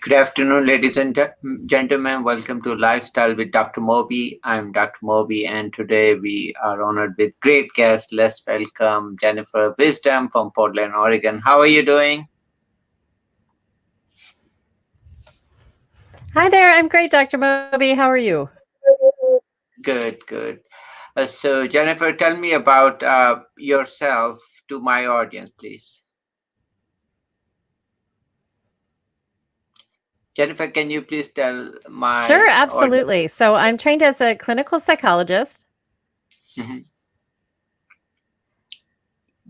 Good afternoon, ladies and gentlemen. Welcome to Lifestyle with Dr. Moby. I'm Dr. Moby, and today we are honored with great guests. Let's welcome Jennifer Wisdom from Portland, Oregon. How are you doing? Hi there. I'm great, Dr. Moby. How are you? Good, good. So, Jennifer, tell me about yourself to my audience, please. Jennifer, can you please tell Sure, my audience? absolutely. So I'm trained as a clinical psychologist. Mhm.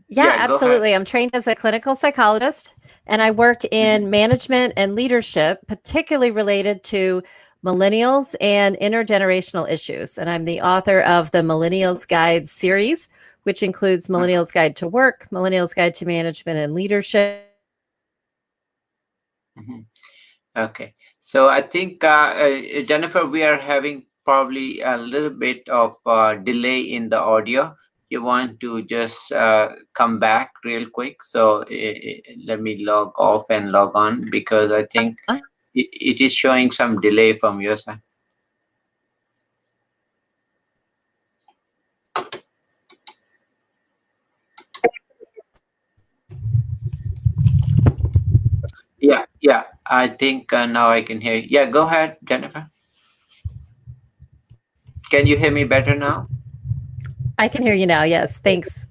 Yeah, Yeah, go ahead. absolutely. I'm trained as a clinical psychologist, and I work Mhm. in management and leadership, particularly related to millennials and intergenerational issues. And I'm the author of the Millennials Guide series, which includes Millennials Guide to Work, Millennials Guide to Management and Leadership. Mhm. Okay, so I think Jennifer, we are having probably a little bit of delay in the audio. You want to just come back real quick? So let me log off and log on because I think it is showing some delay from your side. Yeah, yeah. I think now I can hear you. Yeah, go ahead, Jennifer. Can you hear me better now? I can hear you now. Yes, thanks.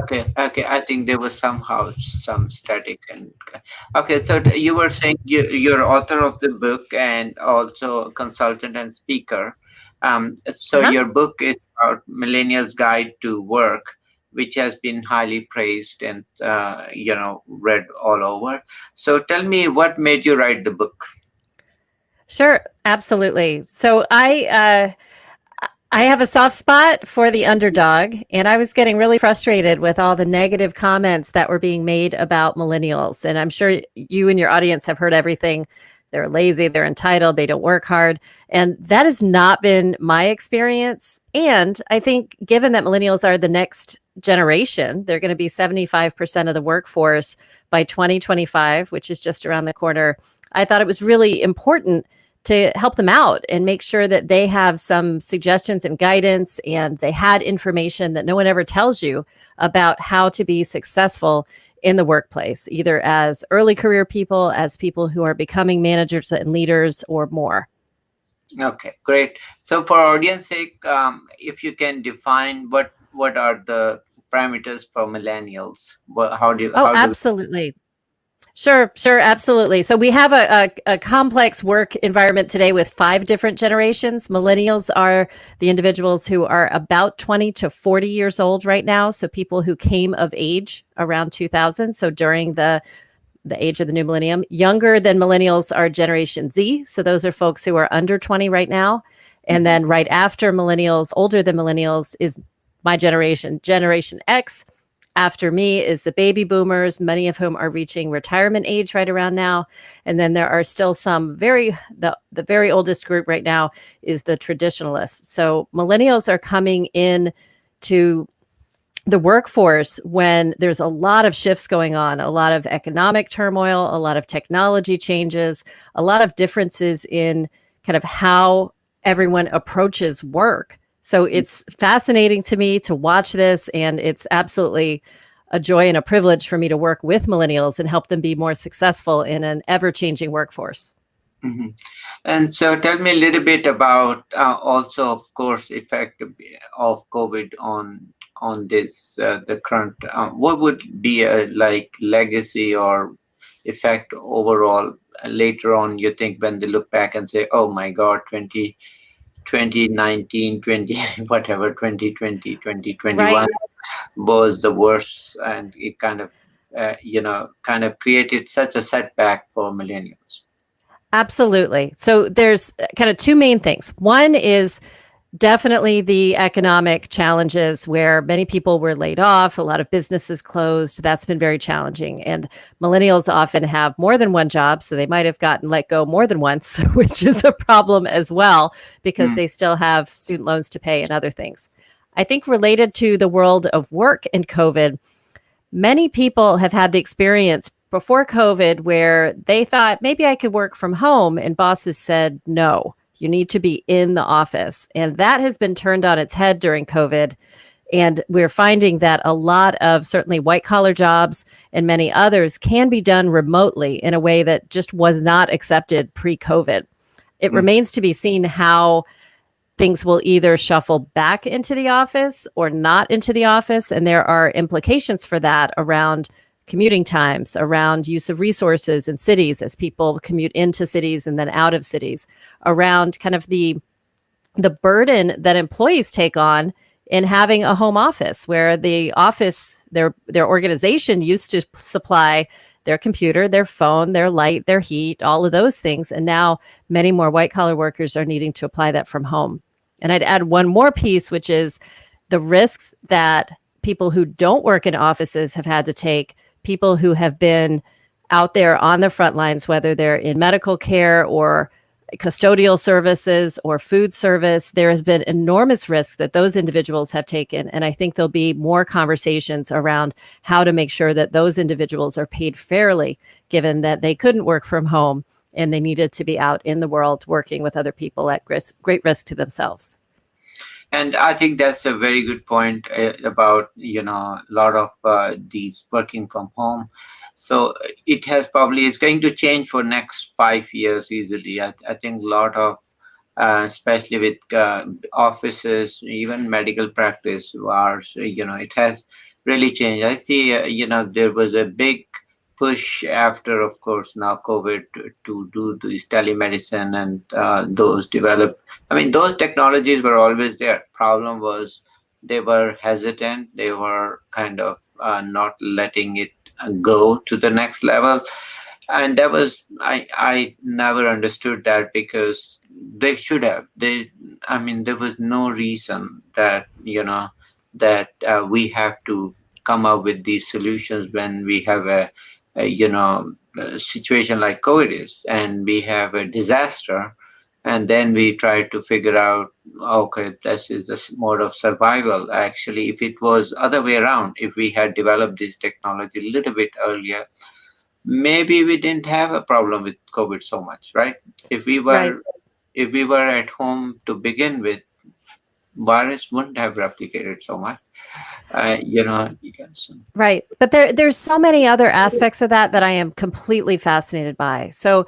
Okay, okay. I think there was somehow some static and okay. So you were saying you're author of the book and also a consultant and speaker. So Uh-huh. your book is about Millennials Guide to Work, which has been highly praised and read all over. So tell me, what made you write the book? Sure, absolutely. So I have a soft spot for the underdog, and I was getting really frustrated with all the negative comments that were being made about millennials. And I'm sure you and your audience have heard everything. They're lazy, they're entitled, they don't work hard. And that has not been my experience. And I think, given that millennials are the next generation, they're going to be 75% of the workforce by 2025, which is just around the corner. I thought it was really important to help them out and make sure that they have some suggestions and guidance and they had information that no one ever tells you about how to be successful in the workplace, either as early career people, as people who are becoming managers and leaders, or more. Okay, great. So for audience sake, if you can define what are the parameters for millennials? How do Oh, how do absolutely. Sure, absolutely. So we have a complex work environment today with five different generations. Millennials are the individuals who are about 20 to 40 years old right now. So people who came of age around 2000. So during the age of the new millennium. Younger than millennials are Generation Z. So those are folks who are under 20 right now. And Mhm. then right after millennials, older than millennials, is my generation, Generation X. After me is the baby boomers, many of whom are reaching retirement age right around now. And then there are still some the very oldest group right now is the traditionalists. So millennials are coming in to the workforce when there's a lot of shifts going on, a lot of economic turmoil, a lot of technology changes, a lot of differences in kind of how everyone approaches work. So it's fascinating to me to watch this, and it's absolutely a joy and a privilege for me to work with millennials and help them be more successful in an ever changing workforce. Mhm. And so tell me a little bit about also, of course, effect of COVID on this the current. What would be a like legacy or effect overall later on? You think when they look back and say, "Oh my God, 2019, 20 whatever, 2020, 2021 Right. was the worst," and it kind of kind of created such a setback for millennials. Absolutely. So there's kind of two main things. One is definitely the economic challenges where many people were laid off, a lot of businesses closed. That's been very challenging. And millennials often have more than one job, so they might have gotten let go more than once, which is a problem as well because Mm, they still have student loans to pay and other things. I think related to the world of work and COVID, many people have had the experience before COVID where they thought maybe I could work from home, and bosses said, no, you need to be in the office. And that has been turned on its head during COVID. And we're finding that a lot of certainly white collar jobs and many others can be done remotely in a way that just was not accepted pre COVID. It Mm. remains to be seen how things will either shuffle back into the office or not into the office. And there are implications for that around commuting times, around use of resources in cities as people commute into cities and then out of cities, around kind of the burden that employees take on in having a home office, where the office, their organization used to supply their computer, their phone, their light, their heat, all of those things. And now many more white collar workers are needing to apply that from home. And I'd add one more piece, which is the risks that people who don't work in offices have had to take, people who have been out there on the front lines, whether they're in medical care or custodial services or food service. There has been enormous risk that those individuals have taken. And I think there'll be more conversations around how to make sure that those individuals are paid fairly, given that they couldn't work from home and they needed to be out in the world working with other people at great risk to themselves. And I think that's a very good point about, a lot of these working from home. So it has probably is going to change for next 5 years easily. I think a lot of, especially with offices, even medical practice, wars, it has really changed. I see, there was a big push after, of course, now COVID to do this telemedicine and those develop. I mean, those technologies were always there. Problem was they were hesitant. They were kind of not letting it go to the next level. And that was, I never understood that, because they should have. I mean, there was no reason that, that we have to come up with these solutions when we have a situation like COVID is, and we have a disaster, and then we try to figure out, okay, this is the mode of survival. Actually, if it was other way around, if we had developed this technology a little bit earlier, maybe we didn't have a problem with COVID so much, right? If we Right. were if we were at home to begin with, virus wouldn't have replicated so much. Yes. Right. But there's so many other aspects of that that I am completely fascinated by. So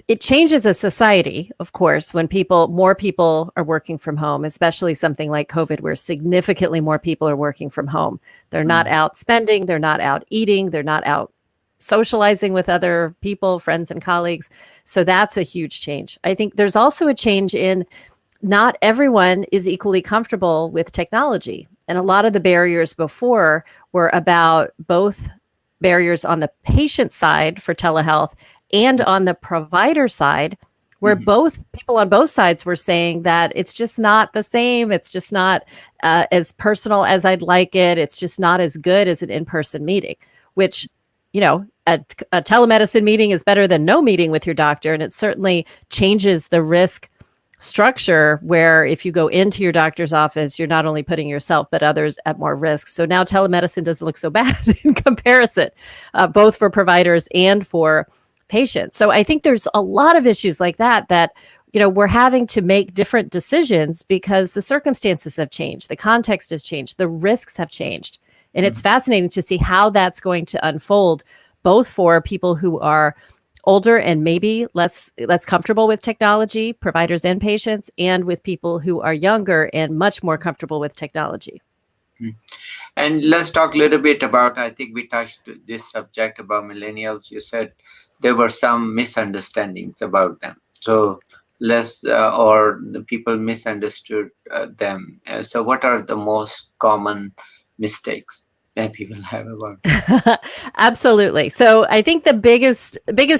it changes a society, of course, when more people are working from home, especially something like COVID, where significantly more people are working from home. They're not out spending, they're not out eating, they're not out socializing with other people, friends and colleagues. So that's a huge change. I think there's also a change in not everyone is equally comfortable with technology. And a lot of the barriers before were about both barriers on the patient side for telehealth and on the provider side, where both people on both sides were saying that it's just not the same. It's just not as personal as I'd like it. It's just not as good as an in-person meeting, which, a telemedicine meeting is better than no meeting with your doctor. And it certainly changes the risk structure, where if you go into your doctor's office, you're not only putting yourself but others at more risk. So now telemedicine doesn't look so bad in comparison, both for providers and for patients. So I think there's a lot of issues like that we're having to make different decisions because the circumstances have changed, the context has changed, the risks have changed. And it's fascinating to see how that's going to unfold, both for people who are older and maybe less comfortable with technology, providers and patients, and with people who are younger and much more comfortable with technology. And let's talk a little bit about, I think we touched this subject about millennials. You said there were some misunderstandings about them. So or the people misunderstood them. So what are the most common mistakes that people have about them? Absolutely. So I think the biggest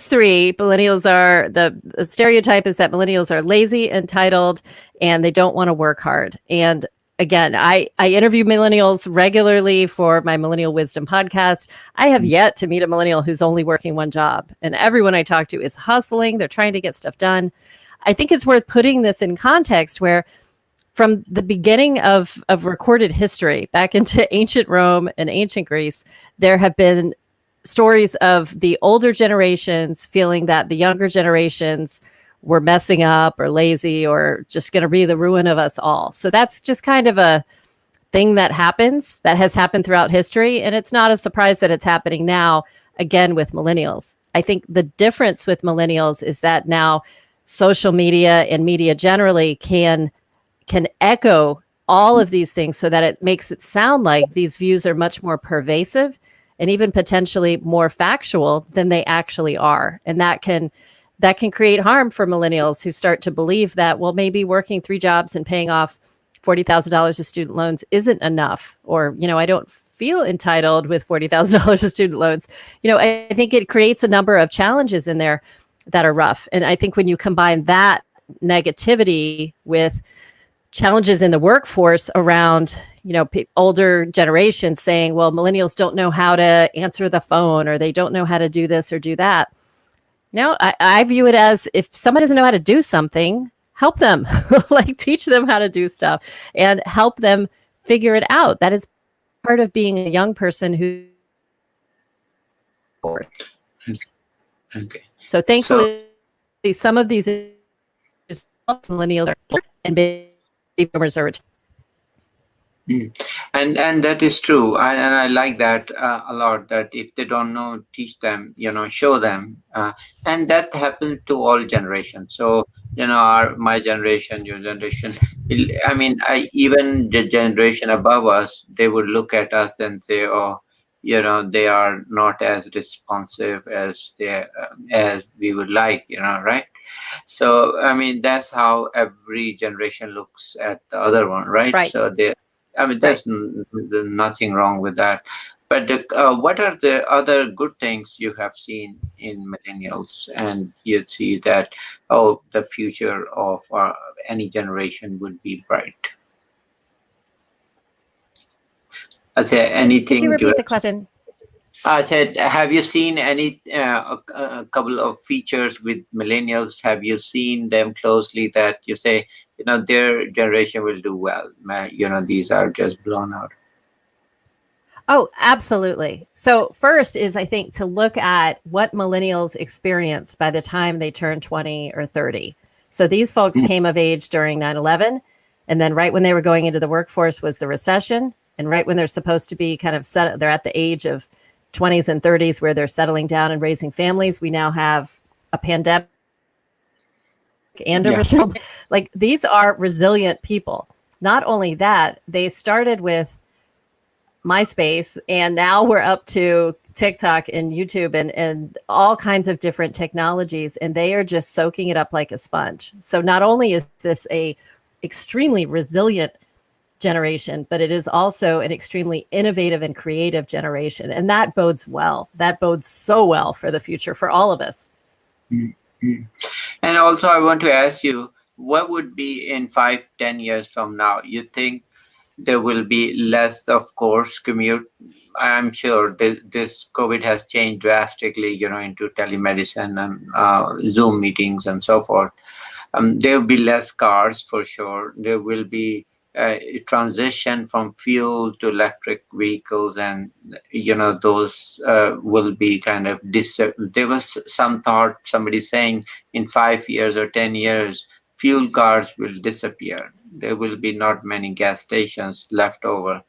three millennials are the stereotype is that millennials are lazy, entitled, and they don't want to work hard. And again, I interview millennials regularly for my Millennial Wisdom podcast. I have yet to meet a millennial who's only working one job, and everyone I talk to is hustling. They're trying to get stuff done. I think it's worth putting this in context where from the beginning of recorded history back into ancient Rome and ancient Greece, there have been stories of the older generations feeling that the younger generations were messing up or lazy or just going to be the ruin of us all. So that's just kind of a thing that happens, that has happened throughout history. And it's not a surprise that it's happening now again with millennials. I think the difference with millennials is that now social media and media generally can echo all of these things so that it makes it sound like these views are much more pervasive and even potentially more factual than they actually are. And that can create harm for millennials who start to believe that, well, maybe working 3 jobs and paying off $40,000 of student loans isn't enough, or, I don't feel entitled with $40,000 of student loans. I think it creates a number of challenges in there that are rough. And I think when you combine that negativity with challenges in the workforce around, older generations saying, well, millennials don't know how to answer the phone, or they don't know how to do this or do that. I view it as, if somebody doesn't know how to do something, help them, like teach them how to do stuff and help them figure it out. That is part of being a young person who. Okay. So So thankfully, some of these millennials are and baby boomers are. Mm. And that is true, and I like that a lot. That if they don't know, teach them, show them, and that happened to all generations. So my generation, your generation. I mean, even the generation above us, they would look at us and say, "Oh, they are not as responsive as as we would like," right? So I mean, that's how every generation looks at the other one, right? Right. So they I mean, Right. there's nothing wrong with that. But what are the other good things you have seen in millennials, and you see that, oh, the future of any generation would be bright? I say Could you anything you repeat the have. question? I said, have you seen any a couple of features with millennials? Have you seen them closely that you say, their generation will do well? These are just blown out. Oh, absolutely. So, first is, I think, to look at what millennials experienced by the time they turned 20 or 30. So, these folks came of age during 9/11. And then, right when they were going into the workforce, was the recession. And right when they're supposed to be kind of they're at the age of 20s and 30s where they're settling down and raising families. We now have a pandemic and a Yeah. recession. Like, these are resilient people. Not only that, they started with MySpace, and now we're up to TikTok and YouTube and all kinds of different technologies, and they are just soaking it up like a sponge. So not only is this a extremely resilient generation, but it is also an extremely innovative and creative generation, and that bodes well. That bodes so well for the future for all of us. Mhm. And also, I want to ask you, what would be in 5, 10 years from now? You think there will be less, of course, commute? I'm sure this COVID has changed drastically, into telemedicine and Zoom meetings and so forth. There will be less cars for sure. There will be a transition from fuel to electric vehicles, and those will be kind of there was some thought, somebody saying in 5 years or 10 years, fuel cars will disappear. There will be not many gas stations left over,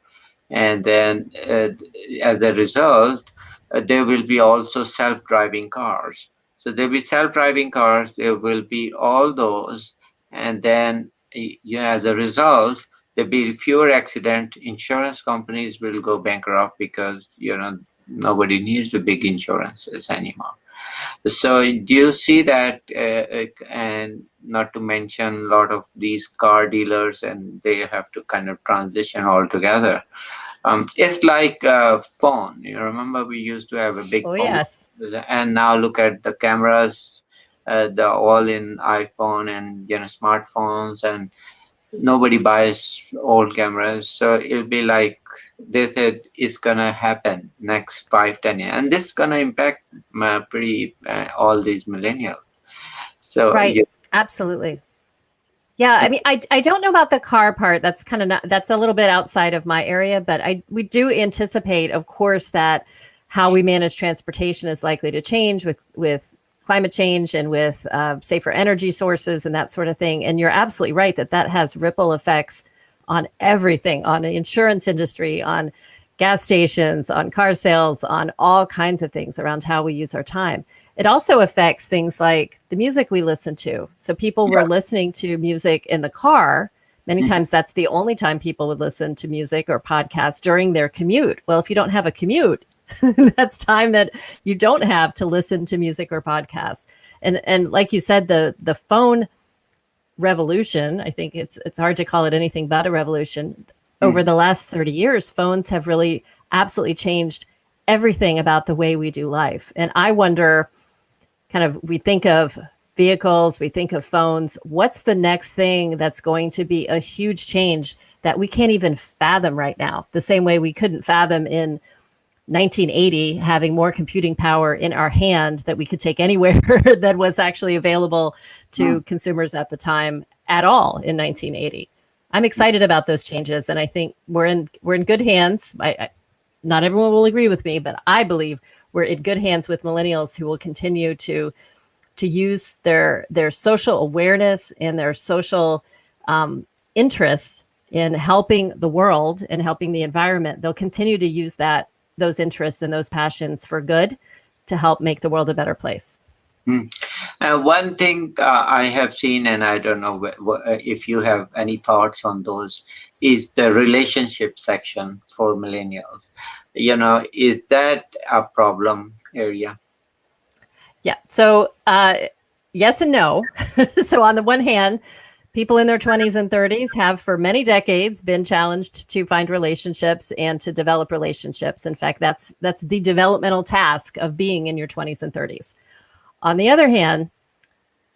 and then as a result, there will be also self-driving cars. So there will be self-driving cars, there will be all those, and then as a result, there'll be fewer accident. Insurance companies will go bankrupt because nobody needs the big insurances anymore. So do you see that, and not to mention a lot of these car dealers, and they have to kind of transition altogether. It's like a phone. You remember we used to have a big Oh, phone, yes. and now look at the cameras, the all in iPhone and smartphones, and nobody buys old cameras. So it'll be like they said it's gonna happen next 5, 10 years, and this is gonna impact pretty all these millennials. So Right. yeah. Absolutely. Yeah, I mean, I don't know about the car part. That's kind of not, that's a little bit outside of my area, but we do anticipate, of course, that how we manage transportation is likely to change with climate change and with safer energy sources and that sort of thing. And you're absolutely right that that has ripple effects on everything, on the insurance industry, on gas stations, on car sales, on all kinds of things around how we use our time. It also affects things like the music we listen to. So people were listening to music in the car. Many times that's the only time people would listen to music or podcasts during their commute. Well, if you don't have a commute, that's time that you don't have to listen to music or podcasts. And like you said, the phone revolution, I think it's hard to call it anything but a revolution. Over the last 30 years, phones have really absolutely changed everything about the way we do life. And I wonder, kind of, we think of vehicles, we think of phones. What's the next thing that's going to be a huge change that we can't even fathom right now? The same way we couldn't fathom in 1980 having more computing power in our hand that we could take anywhere that was actually available to consumers at the time at all in 1980. I'm excited about those changes, and I think we're in good hands. Not everyone will agree with me, but I believe we're in good hands with millennials who will continue to use their social awareness and their social interests in helping the world and helping the environment. They'll continue to use those interests and those passions for good to help make the world a better place. One thing I have seen, and I don't know if you have any thoughts on those, is the relationship section for millennials. Is that a problem area? Yeah. So yes and no. So on the one hand, people in their 20s and 30s have for many decades been challenged to find relationships and to develop relationships. In fact, that's the developmental task of being in your 20s and 30s. On the other hand,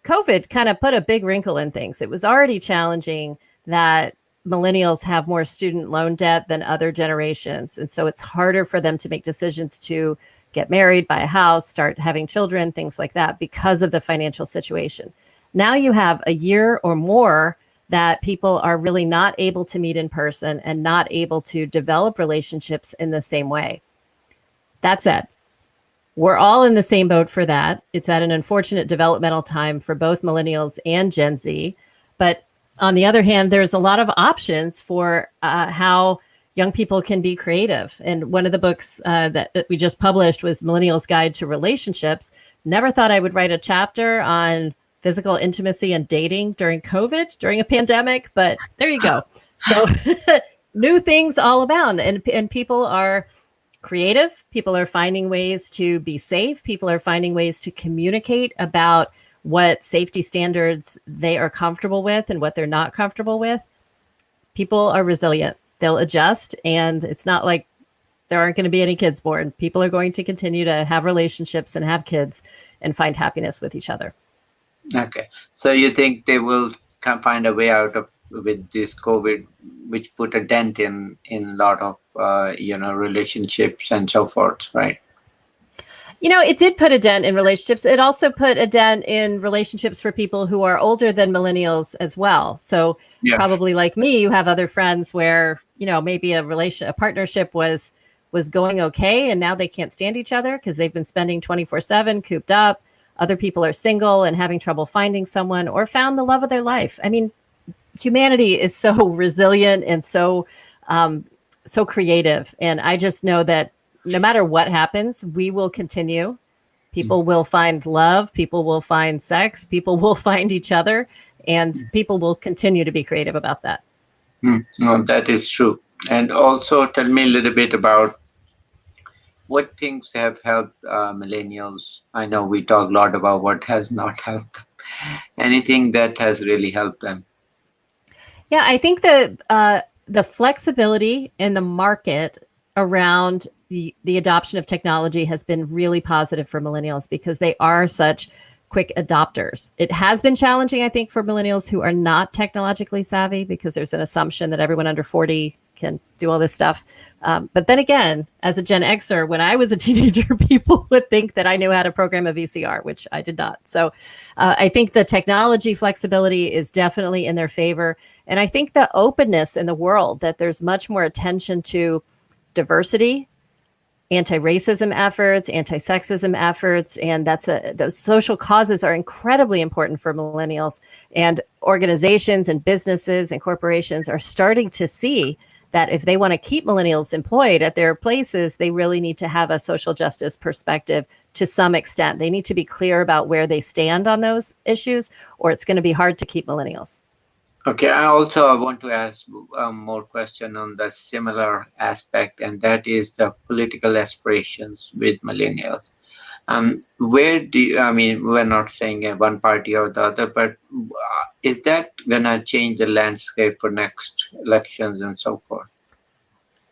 COVID kind of put a big wrinkle in things. It was already challenging that millennials have more student loan debt than other generations. And so it's harder for them to make decisions to get married, buy a house, start having children, things like that, because of the financial situation. Now you have a year or more that people are really not able to meet in person and not able to develop relationships in the same way. That said, we're all in the same boat for that. It's at an unfortunate developmental time for both millennials and Gen Z. But on the other hand, there's a lot of options for how young people can be creative. And one of the books that we just published was Millennials Guide to Relationships. Never thought I would write a chapter on physical intimacy and dating during COVID, during a pandemic, but there you go. So new things all abound, and people are creative. People are finding ways to be safe. People are finding ways to communicate about what safety standards they are comfortable with and what they're not comfortable with. People are resilient. They'll adjust, and it's not like there aren't going to be any kids born. People are going to continue to have relationships and have kids and find happiness with each other. Okay. So you think they will find a way out of with this COVID, which put a dent in a lot of relationships and so forth, right? It did put a dent in relationships. It also put a dent in relationships for people who are older than millennials as well. So probably like me, you have other friends where, maybe a partnership was going okay, and now they can't stand each other because they've been spending 24/7 cooped up. Other people are single and having trouble finding someone or found the love of their life. I mean, humanity is so resilient and so creative. And I just know that no matter what happens, we will continue. People will find love. People will find sex. People will find each other. And people will continue to be creative about that. No, that is true. And also tell me a little bit about what things have helped millennials. I know we talk a lot about what has not helped them. Anything that has really helped them? Yeah, I think the flexibility in the market around the adoption of technology has been really positive for millennials because they are such quick adopters. It has been challenging, I think, for millennials who are not technologically savvy because there's an assumption that everyone under 40 can do all this stuff. But then again, as a Gen Xer, when I was a teenager, people would think that I knew how to program a VCR, which I did not. So I think the technology flexibility is definitely in their favor. And I think the openness in the world, that there's much more attention to diversity anti-racism efforts, anti-sexism efforts, and those social causes are incredibly important for millennials. And organizations and businesses and corporations are starting to see that if they want to keep millennials employed at their places, they really need to have a social justice perspective to some extent. They need to be clear about where they stand on those issues, or it's going to be hard to keep millennials. Okay, I also want to ask more question on the similar aspect, and that is the political aspirations with millennials. Where do you, I mean, we're not saying one party or the other, but is that gonna change the landscape for next elections and so forth?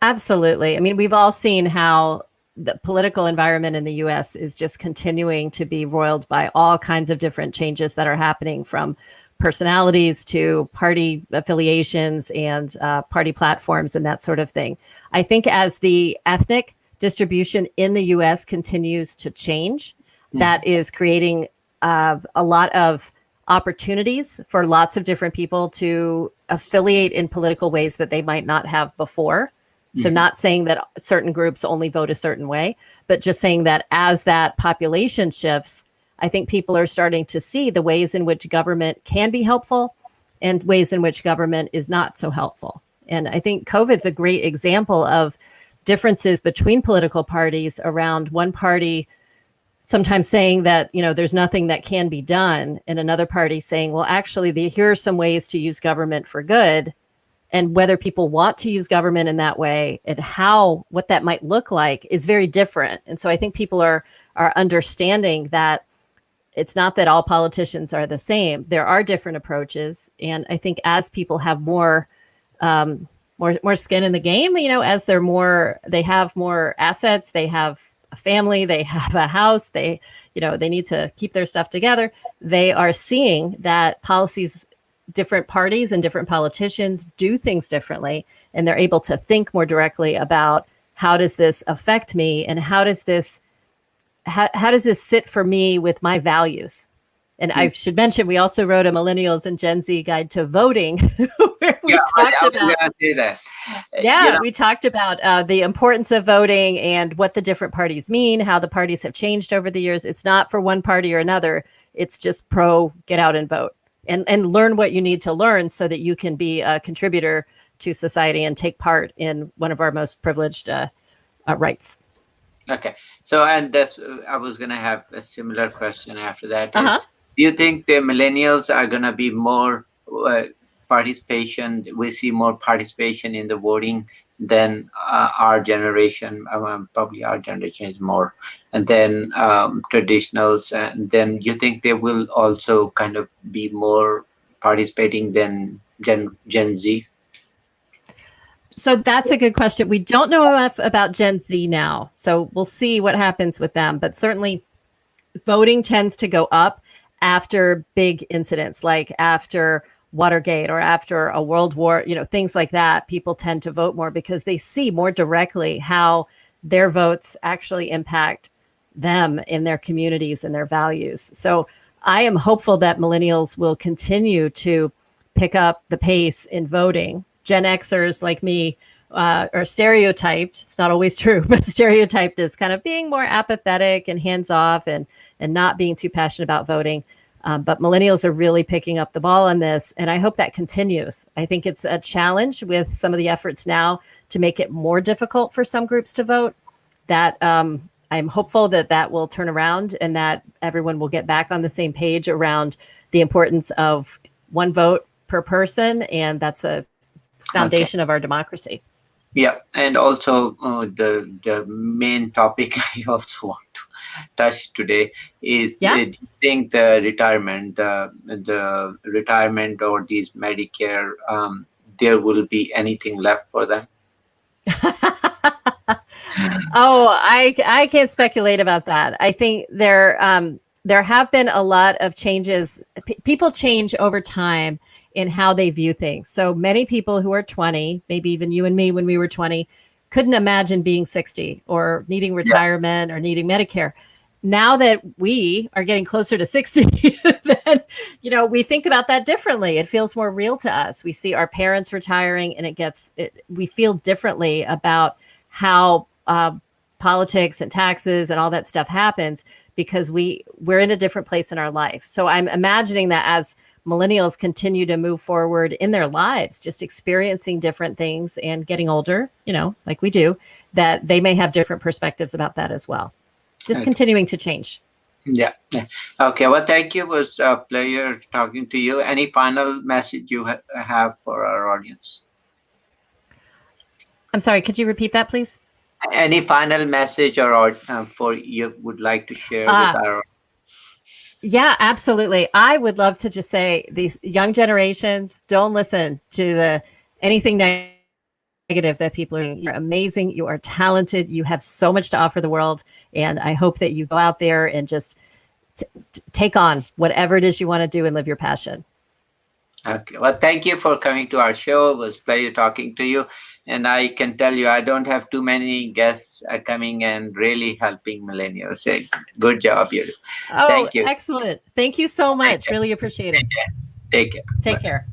Absolutely. I mean, we've all seen how the political environment in the US is just continuing to be roiled by all kinds of different changes that are happening, from personalities to party affiliations and party platforms and that sort of thing. I think as the ethnic distribution in the US continues to change, that is creating a lot of opportunities for lots of different people to affiliate in political ways that they might not have before. So not saying that certain groups only vote a certain way, but just saying that as that population shifts, I think people are starting to see the ways in which government can be helpful and ways in which government is not so helpful. And I think COVID's a great example of differences between political parties, around one party sometimes saying that, there's nothing that can be done, and another party saying, well, actually, here are some ways to use government for good. And whether people want to use government in that way and what that might look like is very different. And so I think people are understanding that it's not that all politicians are the same. There are different approaches. And I think as people have more skin in the game, as they have more assets, they have a family, they have a house, they need to keep their stuff together. They are seeing that different parties and different politicians do things differently, and they're able to think more directly about, how does this affect me, and how does this sit for me with my values? And I should mention, we also wrote a Millennials and Gen Z guide to voting, where we talked about say that. we talked about the importance of voting and what the different parties mean, how the parties have changed over the years. It's not for one party or another. It's just get out and vote. And learn what you need to learn so that you can be a contributor to society and take part in one of our most privileged rights. Okay. So, and I was going to have a similar question after that. Do you think the millennials are going to be more participation? We see more participation in the voting than our generation. Probably our generation is more, and then traditionals, and then you think they will also kind of be more participating than Gen Z? So that's a good question. We don't know enough about Gen Z now, so we'll see what happens with them. But certainly voting tends to go up after big incidents, like after Watergate or after a world war, things like that. People tend to vote more because they see more directly how their votes actually impact them in their communities and their values. So I am hopeful that millennials will continue to pick up the pace in voting. Gen Xers like me are stereotyped. It's not always true, but stereotyped as kind of being more apathetic and hands-off and not being too passionate about voting. But millennials are really picking up the ball on this, and I hope that continues. I think it's a challenge with some of the efforts now to make it more difficult for some groups to vote, that I'm hopeful that will turn around and that everyone will get back on the same page around the importance of one vote per person, and that's a foundation of our democracy. Yeah, and also the main topic I also want to touch today is, do you think the retirement or these Medicare, there will be anything left for them? Oh, I can't speculate about that. I think there have been a lot of changes. People change over time in how they view things. So many people who are 20, maybe even you and me when we were 20, couldn't imagine being 60 or needing retirement or needing Medicare. Now that we are getting closer to 60, then, we think about that differently. It feels more real to us. We see our parents retiring, and we feel differently about how politics and taxes and all that stuff happens because we're in a different place in our life. So I'm imagining that as millennials continue to move forward in their lives, just experiencing different things and getting older, like we do, that they may have different perspectives about that as well. Just Okay. continuing to change. Yeah. Okay. Well, thank you. It was a pleasure talking to you. Any final message you have for our audience? I'm sorry, could you repeat that, please? Any final message or for you would like to share with our? Yeah, absolutely. I would love to just say these young generations, don't listen to anything negative that people are doing. You're amazing. You are talented. You have so much to offer the world. And I hope that you go out there and just take on whatever it is you want to do and live your passion. Okay. Well, thank you for coming to our show. It was a pleasure talking to you. And I can tell you, I don't have too many guests coming and really helping millennials. So good job, you. Oh, Thank you. excellent. Thank you so much. Really appreciate it. Take care. Take care.